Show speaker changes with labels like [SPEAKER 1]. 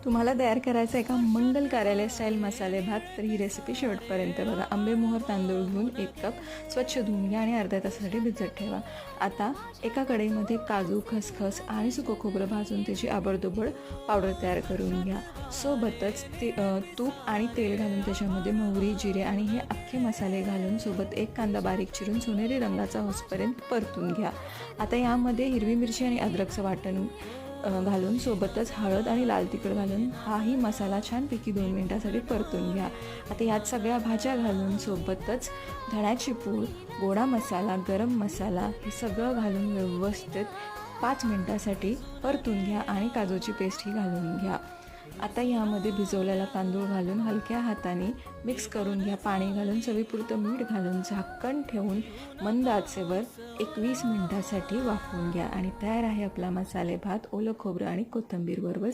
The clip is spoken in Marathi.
[SPEAKER 1] तुम्हाला तयार करायचा आहे का मंगल कार्यालय स्टाईल मसाले भात, तर ही रेसिपी शेवटपर्यंत बघा. आंबेमोहर तांदूळ घेऊन 1 कप स्वच्छ धुवून घ्या आणि अर्ध्या तासासाठी भिजत ठेवा. आता एका कढईमध्ये काजू, खसखस आणि सुकं खोबरं भाजून त्याची आबडधोबड पावडर तयार करून घ्या. सोबतच तूप आणि तेल घालून त्याच्यामध्ये मोहरी, जिरे आणि हे अख्खे मसाले घालून सोबत 1 कांदा बारीक चिरून सोनेरी रंगाचा होसपर्यंत परतून घ्या. आता यामध्ये हिरवी मिरची आणि अद्रकचं वाटण घालून सोबतच हळद आणि लाल तिखट घालून हाही मसाला छानपैकी 2 मिनिटांसाठी परतून घ्या. आता यात सगळ्या भाज्या घालून सोबतच धण्याची पूड, गोडा मसाला, गरम मसाला हे सगळं घालून व्यवस्थित 5 मिनिटांसाठी परतून घ्या आणि काजूची पेस्टही घालून घ्या. आता यामध्ये भिजवलेला तांदूळ घालून हलक्या हाताने मिक्स करून घ्या. पाणी घालून चवीपुरतं मीठ घालून झाकण ठेवून मंद आचेवर 20 मिनिटांसाठी वाफवून घ्या आणि तयार आहे आपला मसाले भात ओलं खोबरं आणि कोथिंबीर बरोबर.